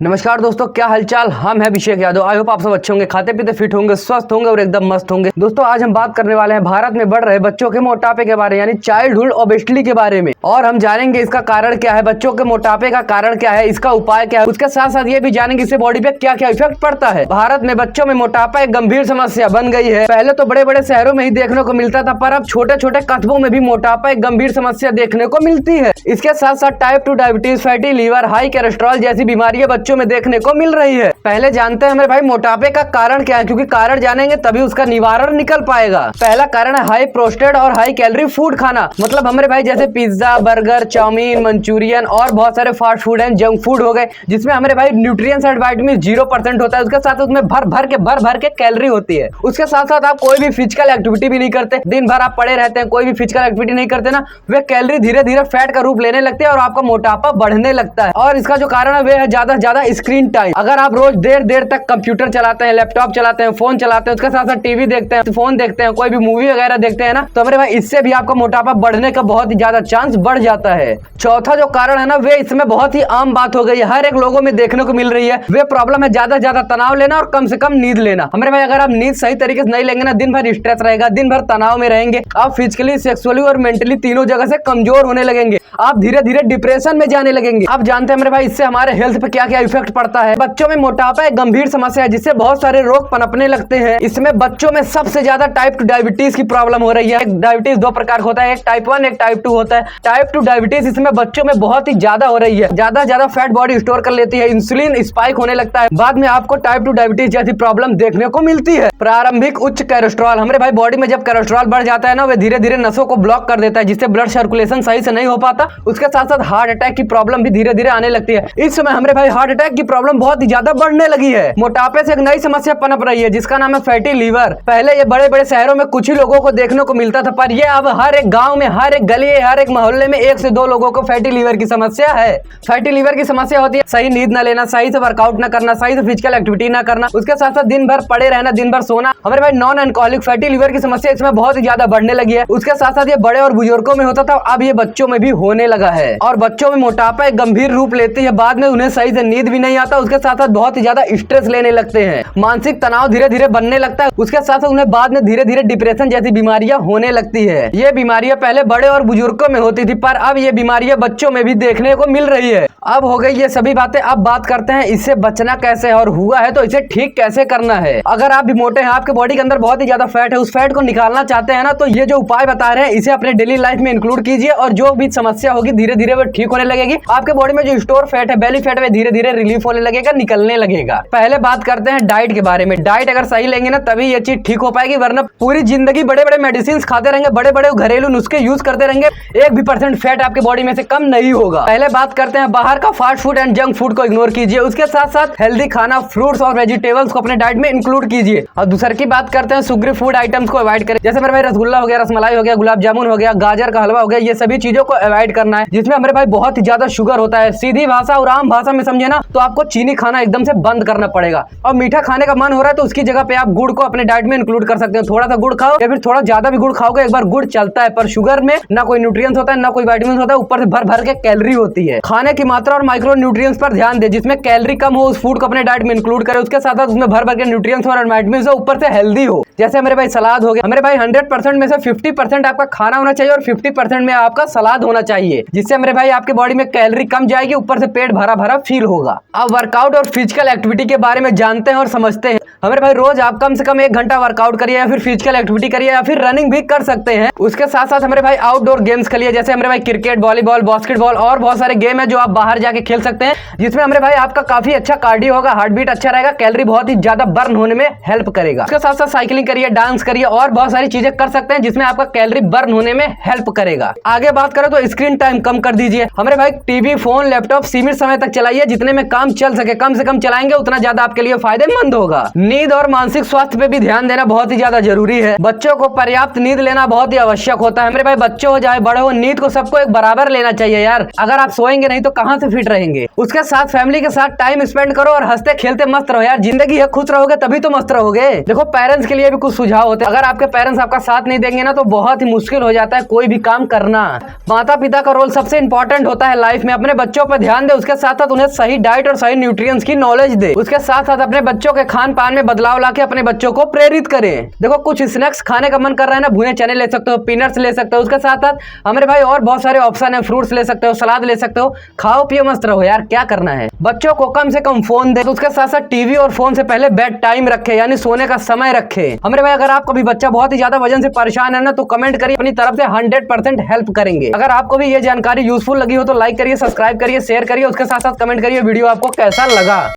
नमस्कार दोस्तों, क्या हालचाल। हम हैं अभिषेक यादव। आई होप आप सब अच्छे होंगे, खाते पीते फिट होंगे, स्वस्थ होंगे और एकदम मस्त होंगे। दोस्तों आज हम बात करने वाले हैं भारत में बढ़ रहे बच्चों के मोटापे के बारे में, यानी चाइल्डहुड ओबेसिटी के बारे में। और हम जानेंगे इसका कारण क्या है, बच्चों के मोटापे का कारण क्या है, इसका उपाय क्या है। उसके साथ साथ ये भी जानेंगे इससे बॉडी पे क्या क्या इफेक्ट पड़ता है। भारत में बच्चों में मोटापा एक गंभीर समस्या बन गई है। पहले तो बड़े बड़े शहरों में ही देखने को मिलता था, पर अब छोटे छोटे कस्बों में भी मोटापा एक गंभीर समस्या देखने को मिलती है। इसके साथ साथ type 2 diabetes, fatty liver, high cholesterol जैसी बीमारियां बच्चों में देखने को मिल रही है। पहले जानते हैं हमारे भाई मोटापे का कारण क्या है, क्योंकि कारण जानेंगे तभी उसका निवारण निकल पाएगा। पहला कारण है हाई प्रोस्टेट और हाई कैलोरी फूड खाना। मतलब हमारे भाई जैसे पिज्जा, बर्गर, चाउमीन, मंचूरियन और बहुत सारे fast food and junk food हो गए, जिसमें हमारे भाई न्यूट्रिएंट्स एंड विटामिन 0% होता है। उसके साथ उसमें भर भर के कैलोरी होती है। उसके साथ साथ आप कोई भी फिजिकल एक्टिविटी भी नहीं करते, दिन भर आप पड़े रहते हैं, कोई भी फिजिकल एक्टिविटी नहीं करते ना, वे कैलोरी धीरे धीरे फैट का रूप लेने लगते हैं और आपका मोटापा बढ़ने लगता है। और इसका जो कारण है वह है ज्यादा से ज्यादा स्क्रीन टाइम। अगर आप रोज देर तक कंप्यूटर चलाते हैं, लैपटॉप चलाते हैं, फोन चलाते हैं, उसके साथ साथ टीवी देखते हैं, फोन देखते हैं, कोई भी मूवी वगैरह देखते हैं ना, तो हमारे भाई इससे भी आपका मोटापा बढ़ने का बहुत ही ज्यादा चांस बढ़ जाता है। चौथा जो कारण है ना, वे इसमें बहुत ही आम बात हो गई है, हर एक लोगों में देखने को मिल रही है। वे प्रॉब्लम है ज्यादा से ज्यादा तनाव लेना और कम से कम नींद लेना। हमारे भाई अगर आप नींद सही तरीके से नहीं लेंगे ना, दिन भर स्ट्रेस रहेगा, दिन भर तनाव में रहेंगे, आप फिजिकली, सेक्सुअली और मेंटली तीनों जगह से कमजोर होने लगेंगे। आप धीरे धीरे डिप्रेशन में जाने लगेंगे। आप जानते हैं मेरे भाई इससे हमारे हेल्थ पे क्या क्या इफेक्ट पड़ता है। बच्चों में मोटापा एक गंभीर समस्या है, जिससे बहुत सारे रोग पनपने लगते हैं। इसमें बच्चों में सबसे ज्यादा टाइप 2 डायबिटीज की प्रॉब्लम हो रही है। डायबिटीज दो प्रकार का होता है, एक टाइप 1 एक टाइप 2 होता है। टाइप 2 डायबिटीज इसमें बच्चों में बहुत ही ज्यादा हो रही है, ज्यादा फैट बॉडी स्टोर कर लेती है, इंसुलिन स्पाइक होने लगता है। बाद में आपको टाइप 2 डायबिटीज जैसी प्रॉब्लम देखने को मिलती है। प्रारंभिक उच्च कोलेस्ट्रॉल, हमारे भाई बॉडी में जब कोलेस्ट्रॉल बढ़ जाता है ना, वह धीरे धीरे नसों को ब्लॉक कर देता है, जिससे ब्लड सर्कुलेशन सही से नहीं हो पाता। उसके साथ साथ हार्ट अटैक की प्रॉब्लम भी धीरे धीरे आने लगती है। इस समय हमारे भाई हार्ट अटैक की प्रॉब्लम बहुत ही ज्यादा बढ़ने लगी है। मोटापे से एक नई समस्या पनप रही है, जिसका नाम है फैटी लीवर। पहले ये बड़े बड़े शहरों में कुछ ही लोगों को देखने को मिलता था, पर ये अब हर एक गांव में, हर एक गली, हर एक मोहल्ले में 1 से 2 लोगों को फैटी लीवर की समस्या है। फैटी लीवर की समस्या होती है सही नींद न लेना, सही से वर्कआउट न करना, सही से फिजिकल एक्टिविटी न करना, उसके साथ साथ दिन भर पड़े रहना, दिन भर सोना। हमारे भाई नॉन अल्कोहलिक फैटी लीवर की समस्या इसमें बहुत ही ज्यादा बढ़ने लगी है। उसके साथ साथ ये बड़े और बुजुर्गों में होता था, अब ये बच्चों में भी होने लगा है। और बच्चों में मोटापा एक गंभीर रूप लेती है। बाद में उन्हें सही से नींद भी नहीं आता, उसके साथ साथ बहुत ही ज्यादा स्ट्रेस लेने लगते हैं, मानसिक तनाव धीरे धीरे बनने लगता है। उसके साथ साथ उन्हें बाद में धीरे धीरे डिप्रेशन जैसी बीमारियां होने लगती है। ये बीमारियां पहले बड़े और बुजुर्गों में होती थी, पर अब ये बीमारियां बच्चों में भी देखने को मिल रही है। अब हो गई ये सभी बातें, अब बात करते हैं इससे बचना कैसे है, और हुआ है तो इसे ठीक कैसे करना है। अगर आप भी मोटे हैं, आपके बॉडी के अंदर बहुत ही ज्यादा फैट है, उस फैट को निकालना चाहते हैं ना, तो ये जो उपाय बता रहे हैं इसे अपने डेली लाइफ में इंक्लूड कीजिए, और जो भी समस्या होगी धीरे धीरे वो ठीक होने लगेगी। आपके बॉडी में जो स्टोर फैट है, बेली फैट, है धीरे धीरे रिलीफ होने लगेगा, निकलने लगेगा। पहले बात करते हैं डाइट के बारे में। डाइट अगर सही लेंगे ना, तभी ये चीज ठीक हो पाएगी, वरना पूरी जिंदगी बड़े बड़े मेडिसिन खाते रहेंगे, बड़े बड़े घरेलू नुस्खे यूज करते रहेंगे, 1 भी % फैट आपके बॉडी में से कम नहीं होगा। पहले बात करते हैं बाहर का fast food and junk food को इग्नोर कीजिए। उसके साथ साथ हेल्दी खाना, फ्रूट्स और वेजिटेबल्स को अपने डाइट में इंक्लूड कीजिए। और दूसरी की बात करते हैं शुगरी फूड आइटम्स को अवॉइड करें, जैसे मेरे भाई रसगुल्ला हो गया, रसमलाई हो गया, गुलाब जामुन हो गया, गाजर का हलवा हो गया, ये सभी चीजों को अवॉइड करना है, जिसमें हमारे भाई बहुत ही ज्यादा शुगर होता है। सीधी भाषा और आम भाषा में समझे ना, तो आपको चीनी खाना एकदम से बंद करना पड़ेगा। और मीठा खाने का मन हो रहा है तो उसकी जगह पे आप गुड़ को अपने डाइट में इंक्लूड कर सकते हैं। थोड़ा सा गुड़ खाओ या फिर थोड़ा ज्यादा भी गुड़ खाओगे, एक बार गुड़ चलता है, पर शुगर में ना कोई न्यूट्रिएंट्स होता है, ना कोई विटामिन होता है, ऊपर से भर के कैलोरी होती है। खाने की मात्रा और माइक्रो न्यूट्रिएंट्स पर ध्यान दे, जिसमें कैलोरी कम हो उस फूड को अपने डाइट में इंक्लूड करें। उसके साथ साथ उसमें भर के न्यूट्रिएंट्स और विटामिन हो, ऊपर से हेल्दी हो। जैसे हमारे भाई सलाद हो गया, हमारे भाई 100% में से 50% आपका खाना होना चाहिए और 50% में आपका सलाद होना चाहिए, जिससे हमारे भाई आपके बॉडी में कैलोरी कम जाएगी, ऊपर से पेट भरा भरा फील होगा। अब वर्कआउट और फिजिकल एक्टिविटी के बारे में जानते हैं और समझते हैं। हमारे भाई रोज आप कम से कम 1 घंटा वर्कआउट करिए, या फिर फिजिकल एक्टिविटी करिए, या फिर रनिंग भी कर सकते हैं। उसके साथ साथ हमारे भाई आउटडोर गेम्स खेलिए, जैसे हमारे भाई क्रिकेट, वॉलीबॉल, बास्केटबॉल और बहुत सारे गेम है जो आप बाहर जाके खेल सकते हैं, जिसमें हमारे भाई आपका काफी अच्छा कार्डियो होगा, हार्ट बीट अच्छा रहेगा, कैलोरी बहुत ही ज्यादा बर्न होने में हेल्प करेगा। उसके साथ साथ साइकिलिंग करिए, डांस करिए और बहुत सारी चीजें कर सकते हैं, जिसमें आपका कैलोरी बर्न होने में हेल्प करेगा। आगे बात करें तो स्क्रीन टाइम कम कर दीजिए। हमारे भाई टीवी, फोन, लैपटॉप सीमित समय तक चलाइए, जितने में काम चल सके, कम से कम चलाएंगे उतना ज्यादा आपके लिए फायदेमंद होगा। नींद और मानसिक स्वास्थ्य पे भी ध्यान देना बहुत ही ज्यादा जरूरी है। बच्चों को पर्याप्त नींद लेना बहुत ही आवश्यक होता है। मेरे भाई बच्चों हो चाहे बड़े हो, नींद को सबको एक बराबर लेना चाहिए यार। अगर आप सोएंगे नहीं तो कहां से फिट रहेंगे। उसके साथ फैमिली के साथ टाइम स्पेंड करो और हंसते खेलते मस्त रहो यार। जिंदगी है, खुश रहोगे तभी तो मस्त रहोगे। देखो पेरेंट्स के लिए भी कुछ सुझाव होते हैं। अगर आपके पेरेंट्स आपका साथ नहीं देंगे ना, तो बहुत ही मुश्किल हो जाता है कोई भी काम करना। माता पिता का रोल सबसे इंपॉर्टेंट होता है लाइफ में। अपने बच्चों पर ध्यान दे, उसके साथ साथ उन्हें सही डाइट और सही न्यूट्रिएंट्स की नॉलेज दे। उसके साथ साथ अपने बच्चों के खान पान में बदलाव लाके अपने बच्चों को प्रेरित करें। देखो कुछ स्नैक्स खाने का मन कर रहा है ना, भुने चने ले सकते हो, पीनट्स ले सकते हो, उसके साथ साथ हमारे भाई और बहुत सारे ऑप्शन है, फ्रूट्स ले सकते हो, सलाद ले सकते हो। खाओ पियो मस्त रहो यार, क्या करना है। बच्चों को कम से कम फोन दे, तो उसके साथ साथ टीवी और फोन से पहले बेड टाइम रखे, यानी सोने का समय रखे। हमारे भाई अगर आपका भी बच्चा बहुत ही ज्यादा वजन से परेशान है ना, तो कमेंट करिए, अपनी तरफ से 100% हेल्प करेंगे। अगर आपको भी ये जानकारी यूजफुल लगी हो तो लाइक करिए, सब्सक्राइब करिए, शेयर करिए, उसके साथ साथ कमेंट करिए वीडियो आपको कैसा लगा।